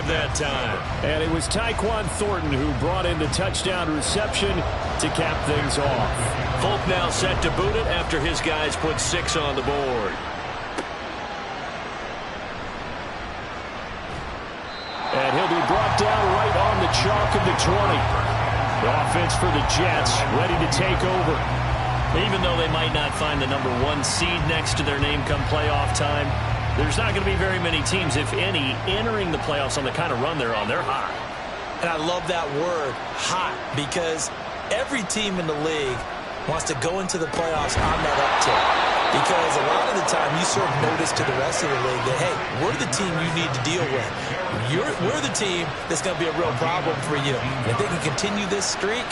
drive that time. And it was Tyquan Thornton who brought in the touchdown reception to cap things off. Folk now set to boot it after his guys put 6 on the board. And he'll be brought down right on the chalk of the 20. The offense for the Jets ready to take over. Even though they might not find the number 1 seed next to their name come playoff time, there's not going to be very many teams, if any, entering the playoffs on the kind of run they're on. They're hot. And I love that word, hot, because every team in the league wants to go into the playoffs on that uptick. Because a lot of the time you serve notice to the rest of the league that, hey, we're the team you need to deal with. We're the team that's going to be a real problem for you. And if they can continue this streak,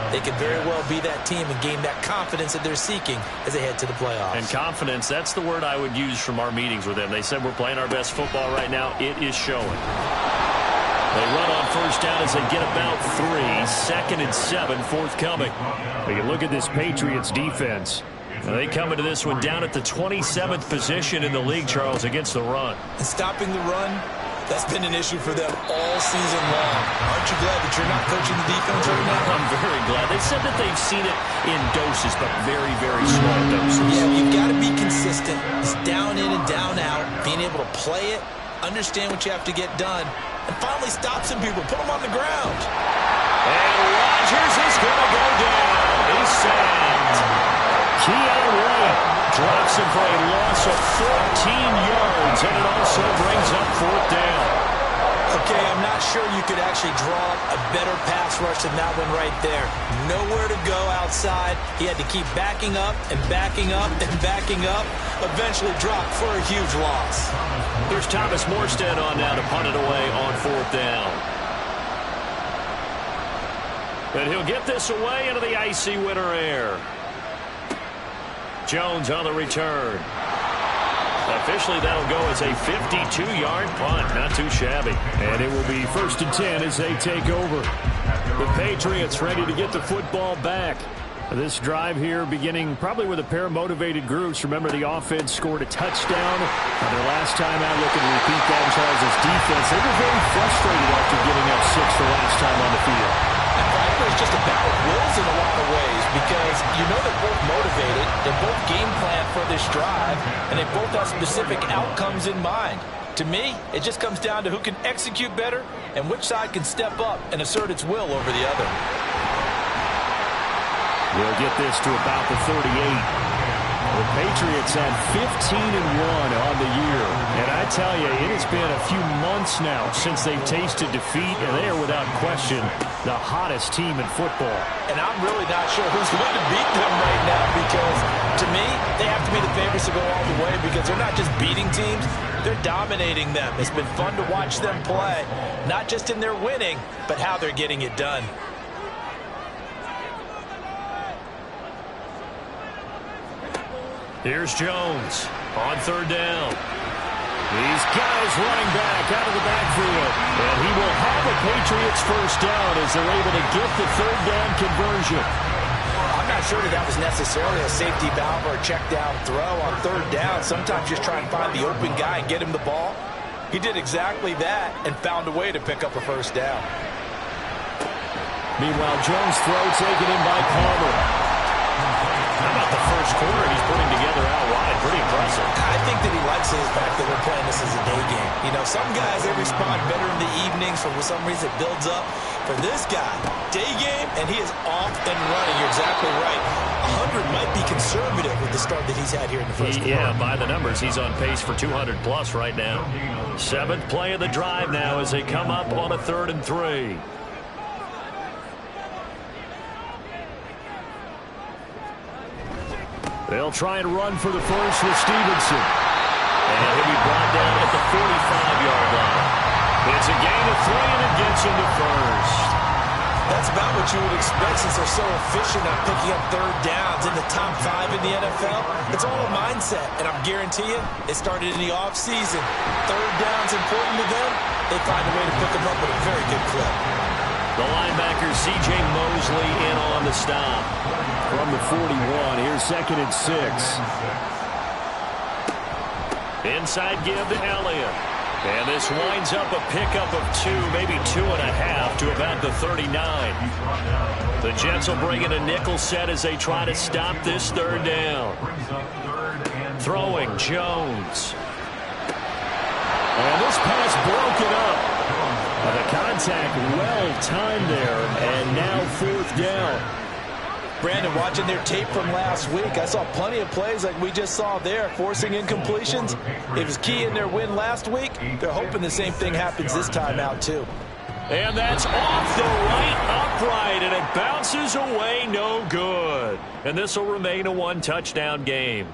they could very well be that team and gain that confidence that they're seeking as they head to the playoffs. And confidence, that's the word I would use from our meetings with them. They said we're playing our best football right now. It is showing. They run on first down as they get about 3. 2nd and 7 forthcoming. We can look at this Patriots defense. Now they come into this one down at the 27th position in the league, Charles, against the run. And stopping the run, that's been an issue for them all season long. Aren't you glad that you're not coaching the defense right now? I'm very glad. They said that they've seen it in doses, but very, very small doses. Yeah, you've got to be consistent. It's down in and down out, being able to play it, understand what you have to get done, and finally stop some people, put them on the ground. And Rodgers is going to go down. He's sacked. Keon White drops him for a loss of 14 yards, and it also brings up 4th down. Okay, I'm not sure you could actually draw a better pass rush than that one right there. Nowhere to go outside. He had to keep backing up and backing up and backing up. Eventually dropped for a huge loss. Here's Thomas Morstead on now to punt it away on 4th down. And he'll get this away into the icy winter air. Jones on the return. Officially, that'll go as a 52-yard punt. Not too shabby. And it will be 1st and 10 as they take over. The Patriots ready to get the football back. This drive here beginning probably with a pair of motivated groups. Remember, the offense scored a touchdown. Their last time out, looking to repeat that in Charles' defense. They were very frustrated after getting up 6 the last time on the field. And frankly, it's just a battle of wills in a lot of ways because you know they're both motivated, they're both game planned for this drive, and they both have specific outcomes in mind. To me, it just comes down to who can execute better and which side can step up and assert its will over the other. We'll get this to about the 38. The Patriots had 15-1 on the year. And I tell you, it has been a few months now since they've tasted defeat, and they are without question the hottest team in football. And I'm really not sure who's going to beat them right now because, to me, they have to be the favorites to go all the way because they're not just beating teams, they're dominating them. It's been fun to watch them play, not just in their winning, but how they're getting it done. Here's Jones on 3rd down. These guys running back out of the backfield. And he will have a Patriots 1st down as they're able to get the 3rd down conversion. I'm not sure that was necessarily a safety valve or a check down throw on 3rd down. Sometimes just try and find the open guy and get him the ball. He did exactly that and found a way to pick up a 1st down. Meanwhile, Jones' throw taken in by Palmer. How about the first quarter he's putting together out wide? Pretty impressive. I think that he likes the fact that we're playing this as a day game. You know, some guys, they respond better in the evenings. For some reason, it builds up. For this guy, day game, and he is off and running. You're exactly right. 100 might be conservative with the start that he's had here in the first quarter. Yeah, by the numbers, he's on pace for 200-plus right now. 7th play of the drive now as they come up on a 3rd and 3. They'll try and run for the first with Stevenson. And he'll be brought down at the 45-yard line. It's a gain of 3, and it gets him to 1st. That's about what you would expect since they're so efficient on picking up 3rd downs in the top 5 in the NFL. It's all a mindset, and I'm guarantee you, it started in the offseason. 3rd down's important to them. They find a way to pick them up with a very good clip. The linebacker, C.J. Mosley, in on the stop. From the 41, here's 2nd and 6. Inside give to Elliott. And this winds up a pickup of 2, maybe 2.5 to about the 39. The Jets will bring in a nickel set as they try to stop this third down. Throwing Jones. And this pass broken up. The contact well-timed there, and now 4th down. Brandon, watching their tape from last week, I saw plenty of plays like we just saw there, forcing incompletions. It was key in their win last week. They're hoping the same thing happens this time out, too. And that's off the right upright, and it bounces away, no good. And this will remain a 1-touchdown game.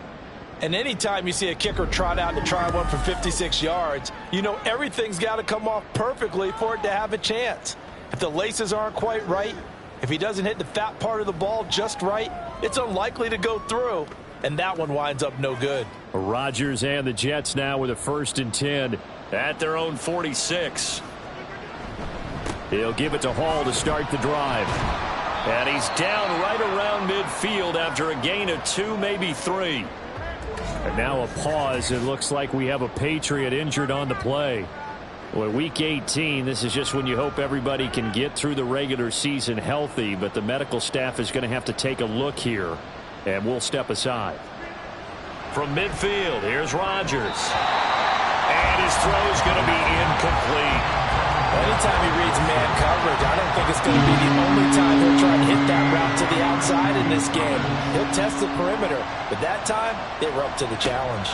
And anytime you see a kicker trot out to try one for 56 yards, you know everything's got to come off perfectly for it to have a chance. If the laces aren't quite right, if he doesn't hit the fat part of the ball just right, it's unlikely to go through, and that one winds up no good. Rodgers and the Jets now with a 1st and 10 at their own 46. He'll give it to Hall to start the drive. And he's down right around midfield after a gain of 2, maybe 3. And now a pause. It looks like we have a Patriot injured on the play. Well, week 18, this is just when you hope everybody can get through the regular season healthy, but the medical staff is going to have to take a look here, and we'll step aside. From midfield, here's Rodgers. And his throw is going to be incomplete. Anytime he reads man coverage, I don't think it's going to be the only time he'll try and hit that route to the outside in this game. He'll test the perimeter, but that time, they were up to the challenge.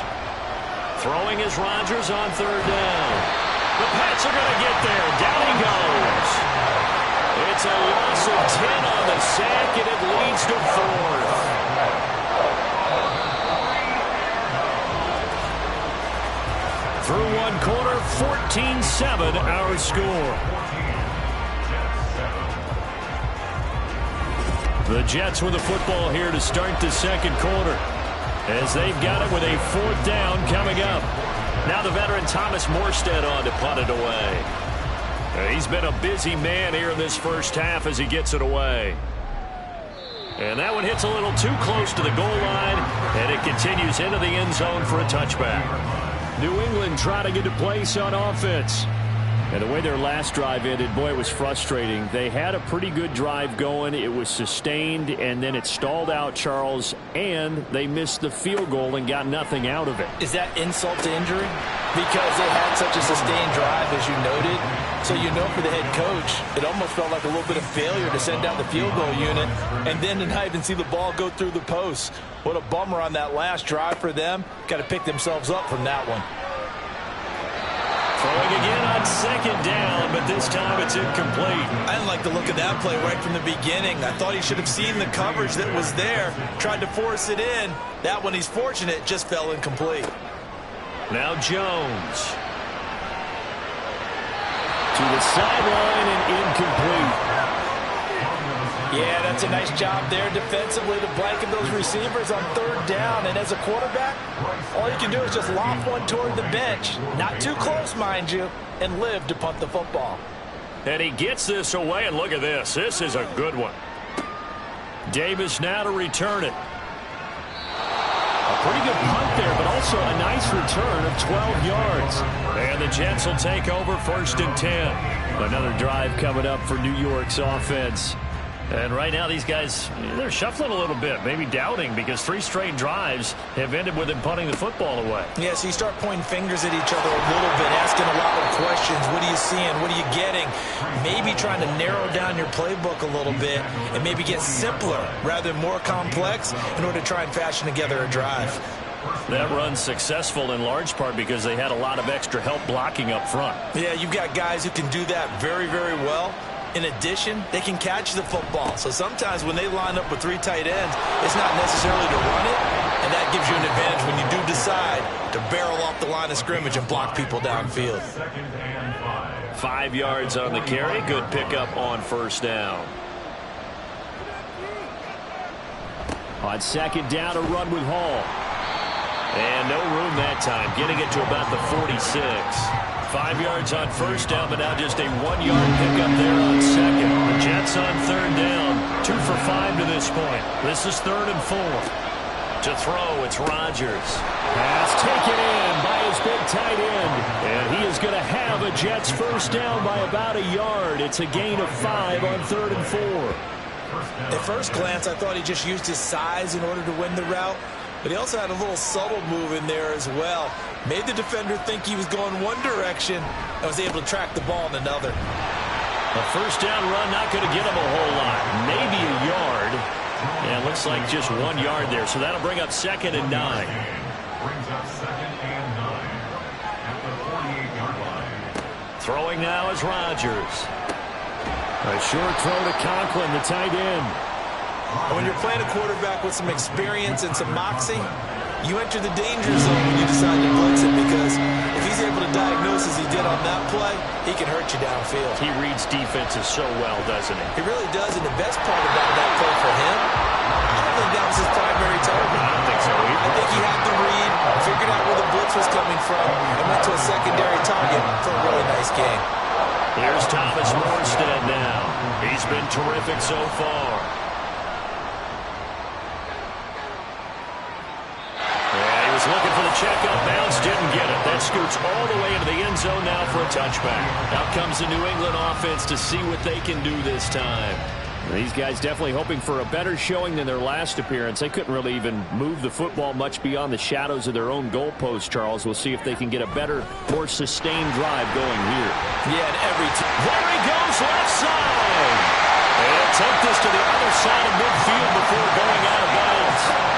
Throwing is Rodgers on 3rd down. The Pats are going to get there. Down he goes. It's a loss of 10 on the sack, and it leads to 4th. Through 1 quarter, 14-7 our score. The Jets with the football here to start the 2nd quarter, as they've got it with a 4th down coming up. Now the veteran Thomas Morstead on to punt it away. He's been a busy man here in this first half as he gets it away. And that one hits a little too close to the goal line, and it continues into the end zone for a touchback. New England trotting into place on offense. And the way their last drive ended, boy, it was frustrating. They had a pretty good drive going. It was sustained, and then it stalled out, Charles, and they missed the field goal and got nothing out of it. Is that insult to injury? Because they had such a sustained drive, as you noted. So you know for the head coach, it almost felt like a little bit of failure to send down the field goal unit and then to not even see the ball go through the post. What a bummer on that last drive for them. Got to pick themselves up from that one. Throwing again on 2nd down, but this time it's incomplete. I didn't like the look of that play right from the beginning. I thought he should have seen the coverage that was there, tried to force it in. That one, he's fortunate, just fell incomplete. Now Jones. To the sideline and incomplete. Yeah, that's a nice job there defensively to blanket those receivers on 3rd down. And as a quarterback, all you can do is just lob one toward the bench. Not too close, mind you, and live to punt the football. And he gets this away, and look at this. This is a good one. Davis now to return it. A pretty good punt there, but also a nice return of 12 yards. And the Jets will take over 1st and 10. Another drive coming up for New York's offense. And right now these guys, they're shuffling a little bit, maybe doubting, because 3 straight drives have ended with them punting the football away. Yeah, so you start pointing fingers at each other a little bit, asking a lot of questions. What are you seeing? What are you getting? Maybe trying to narrow down your playbook a little bit and maybe get simpler rather than more complex in order to try and fashion together a drive. That run's successful in large part because they had a lot of extra help blocking up front. Yeah, you've got guys who can do that very, very well. In addition, they can catch the football. So sometimes when they line up with 3 tight ends, it's not necessarily to run it, and that gives you an advantage when you do decide to barrel off the line of scrimmage and block people downfield. 5 yards on the carry. Good pickup on 1st down. On 2nd down, a run with Hall. And no room that time, getting it to about the 46. 5 yards on 1st down, but now just a 1-yard pickup there on 2nd. The Jets on 3rd down, 2 for 5 to this point. This is 3rd and 4. To throw, it's Rodgers. Pass taken in by his big tight end. And he is going to have a Jets first down by about a yard. It's a gain of 5 on 3rd and 4. At first glance, I thought he just used his size in order to win the route. But he also had a little subtle move in there as well. Made the defender think he was going one direction and was able to track the ball in another. A first down run, not going to get him a whole lot. Maybe a yard. And it looks like just 1 yard there. So that'll bring up 2nd and 9. Brings up 2nd and 9 at the 48-yard line. Throwing now is Rodgers. A short throw to Conklin, the tight end. When you're playing a quarterback with some experience and some moxie, you enter the danger zone when you decide to blitz him, because if he's able to diagnose as he did on that play, he can hurt you downfield. He reads defenses so well, doesn't he? He really does, and the best part about that play for him, I don't think that was his primary target. I don't think so either. I think he had the read, figured out where the blitz was coming from, and went to a secondary target for a really nice game. Here's Thomas Morstead now. He's been terrific so far. Looking for the checkup bounce, didn't get it. That scoots all the way into the end zone now for a touchback. Out comes the New England offense to see what they can do this time. These guys definitely hoping for a better showing than their last appearance. They couldn't really even move the football much beyond the shadows of their own goalpost, Charles. We'll see if they can get a better, more sustained drive going here. Yeah, and there he goes, left side. And take this to the other side of midfield before going out of bounds.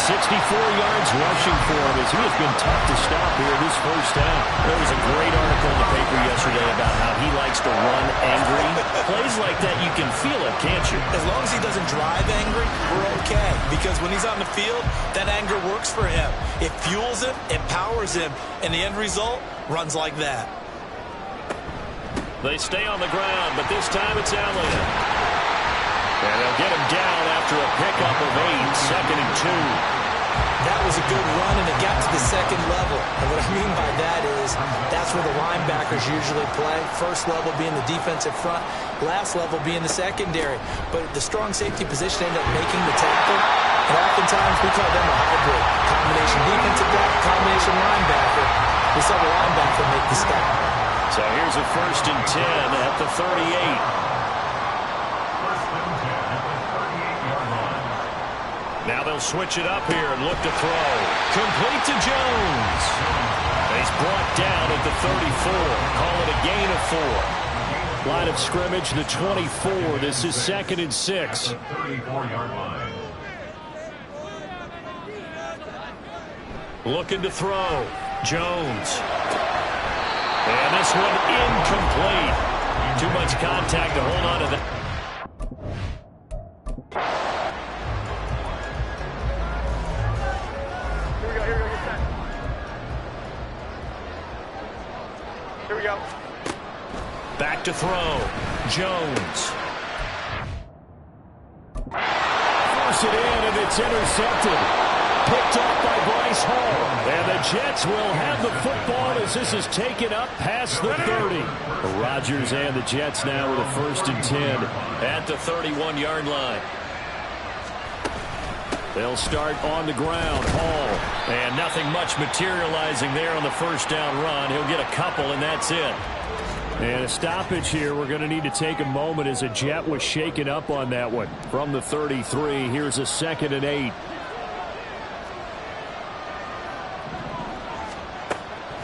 64 yards rushing for him as he has been tough to stop here this first half. There was a great article in the paper yesterday about how he likes to run angry. Plays like that, you can feel it, can't you? As long as he doesn't drive angry, we're okay. Because when he's on the field, that anger works for him. It fuels him, it powers him, and the end result runs like that. They stay on the ground, but this time it's Elliott. And they'll get him down after a pickup of 8, 2nd and 2. That was a good run, and it got to the second level. And what I mean by that is that's where the linebackers usually play. First level being the defensive front, last level being the secondary. But the strong safety position ended up making the tackle. And oftentimes we call them a hybrid. Combination defensive back, combination linebacker. We saw the linebacker make the stop. So here's a 1st and 10 at the 38. Now they'll switch it up here and look to throw. Complete to Jones. He's brought down at the 34. Call it a gain of 4. Line of scrimmage, the 24. This is 2nd and 6. 34-yard line. Looking to throw. Jones. And this one incomplete. Too much contact to hold on to that. Here we go. Back to throw. Jones. Force it in, and it's intercepted. Picked up by Bryce Hall. And the Jets will have the football as this is taken up past the 30. Rodgers and the Jets now with a 1st and 10. At the 31-yard line. They'll start on the ground. Hall. And nothing much materializing there on the first down run. He'll get a couple, and that's it. And a stoppage here. We're going to need to take a moment as a Jet was shaken up on that one. From the 33, here's a 2nd and 8.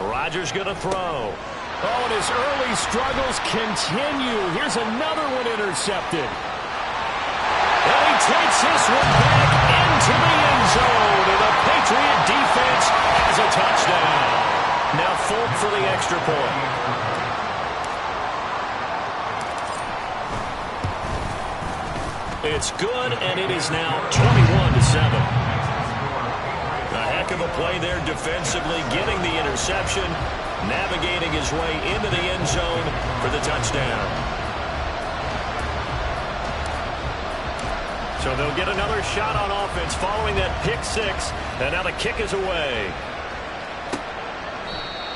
Rodgers going to throw. Oh, and his early struggles continue. Here's another one intercepted. And he takes this one back into the end zone. And the Patriot defense has a touchdown. Now Folk for the extra point. It's good, and it is now 21-7. A heck of a play there defensively, getting the interception, navigating his way into the end zone for the touchdown. So they'll get another shot on offense following that pick 6, and now the kick is away.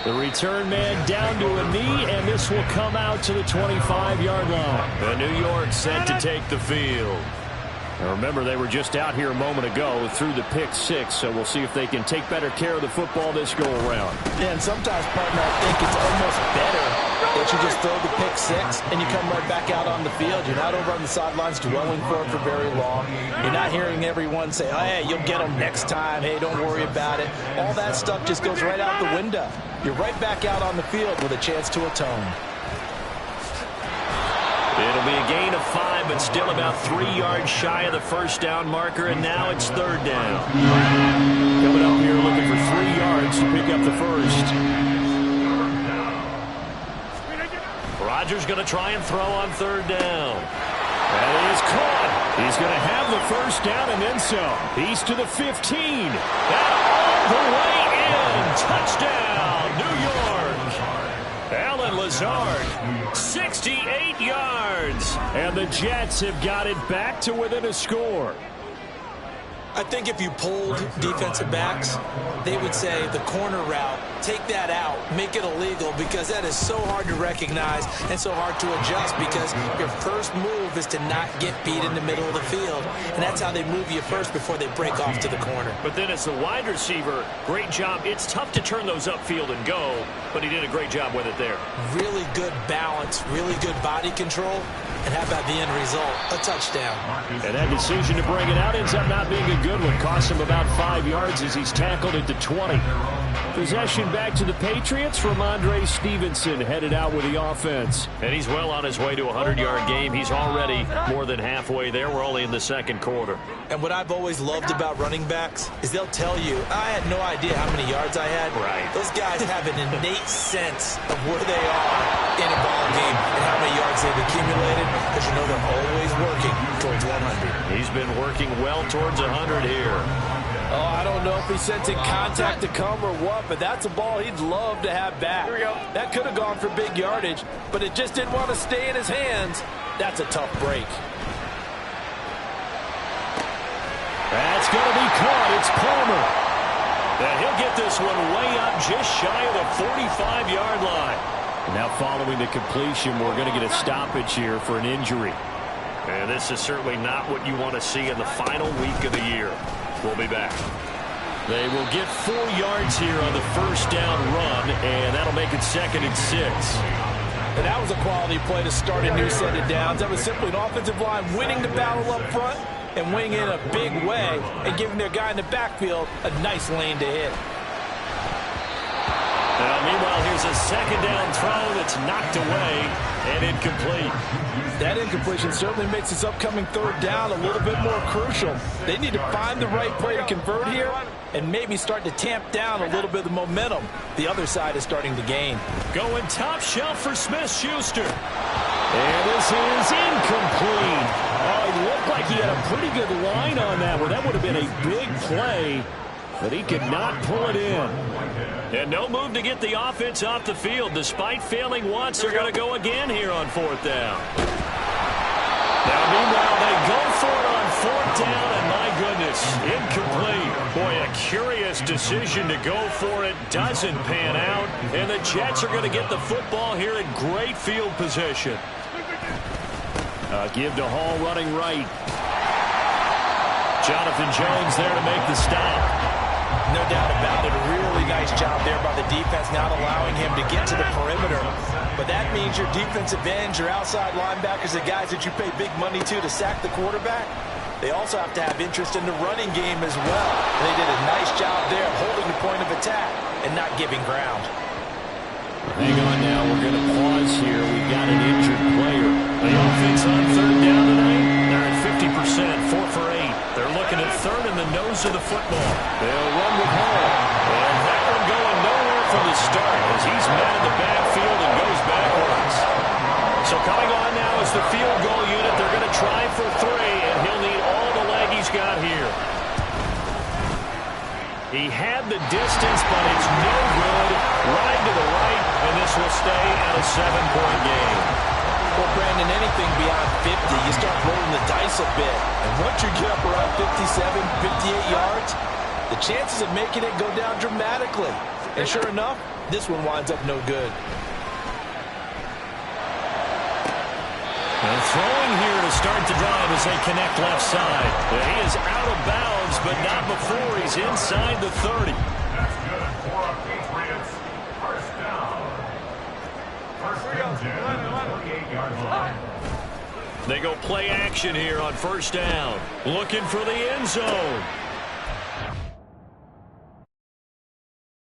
The return man down to a knee, and this will come out to the 25-yard line. And New York set to take the field. Now remember, they were just out here a moment ago through the pick six, so we'll see if they can take better care of the football this go-around. Yeah, and sometimes, partner, I think it's almost better that you just throw the pick six and you come right back out on the field. You're not over on the sidelines dwelling for it for very long. You're not hearing everyone say, oh, hey, you'll get them next time. Hey, don't worry about it. All that stuff just goes right out the window. You're right back out on the field with a chance to atone. It'll be a gain of 5, but still about 3 yards shy of the first down marker, and now it's third down. Coming up here looking for 3 yards to pick up the first. Rodgers going to try and throw on third down. That is caught. He's going to have the first down and then some. He's to the 15. And all the way in. Touchdown, New York. Allen Lazard, 68 yards. And the Jets have got it back to within a score. I think if you polled defensive backs, they would say the corner route, take that out, make it illegal, because that is so hard to recognize and so hard to adjust, because your first move is to not get beat in the middle of the field, and that's how they move you first before they break off to the corner. But then as the wide receiver, great job. It's tough to turn those upfield and go, but he did a great job with it there. Really good balance, really good body control. And how about the end result? A touchdown. And that decision to bring it out ends up not being a good one. Cost him about 5 yards as he's tackled at the 20. Possession back to the Patriots from Andre Stevenson, headed out with the offense. And he's well on his way to a 100-yard game. He's already more than halfway there. We're only in the second quarter. And what I've always loved about running backs is they'll tell you, I had no idea how many yards I had. Right. Those guys have an innate sense of where they are in a ball game and how many yards they've accumulated, because you know they're always working towards 100. He's been working well towards 100 here. Oh, I don't know if he's sensing contact to come or what, but that's a ball he'd love to have back. Here we go. That could have gone for big yardage, but it just didn't want to stay in his hands. That's a tough break. That's going to be caught. It's Palmer. And he'll get this one way up just shy of the 45-yard line. Now following the completion, we're going to get a stoppage here for an injury. And this is certainly not what you want to see in the final week of the year. We'll be back. They will get 4 yards here on the first down run, and that'll make it 2nd and 6. And that was a quality play to start a new set of downs. That was simply an offensive line winning the battle up front and winning in a big way and giving their guy in the backfield a nice lane to hit. Now, meanwhile, here's a second down throw that's knocked away and incomplete. That incompletion certainly makes this upcoming third down a little bit more crucial. They need to find the right play to convert here and maybe start to tamp down a little bit of the momentum the other side is starting to gain. Going top shelf for Smith-Schuster. And this is incomplete. Oh, it looked like he had a pretty good line on that one. That would have been a big play, but he could not pull it in. And no move to get the offense off the field. Despite failing once, they're going to go again here on 4th down. Now, meanwhile, they go for it on 4th down, and my goodness, incomplete. Boy, a curious decision to go for it. Doesn't pan out, and the Jets are going to get the football here in great field position. Give to Hall running right. Jonathan Jones there to make the stop. No doubt about it. A really nice job there by the defense, not allowing him to get to the perimeter. But that means your defensive ends, your outside linebackers, the guys that you pay big money to sack the quarterback, they also have to have interest in the running game as well. And they did a nice job there holding the point of attack and not giving ground. Hang on now. We're going to pause here. We've got an injured player. The offense on 3rd down tonight, they're at 50%, 4 for 8. They're looking at 3rd in the nose of the football. They'll run with Hall. And that one going nowhere from the start as he's met in the backfield and goes backwards. So coming on now is the field goal unit. They're going to try for 3, and he'll need all the leg he's got here. He had the distance, but it's no good. Right to the right, and this will stay at a 7-point game. Well, Brandon, anything beyond 50, you start rolling the dice a bit. And once you get up around 57, 58 yards, the chances of making it go down dramatically. And sure enough, this one winds up no good. And throwing here to start the drive as they connect left side. But he is out of bounds, but not before he's inside the 30. That's good for a Patriots first down. First and 10 at the 48-yard line. They go play action here on first down. Looking for the end zone.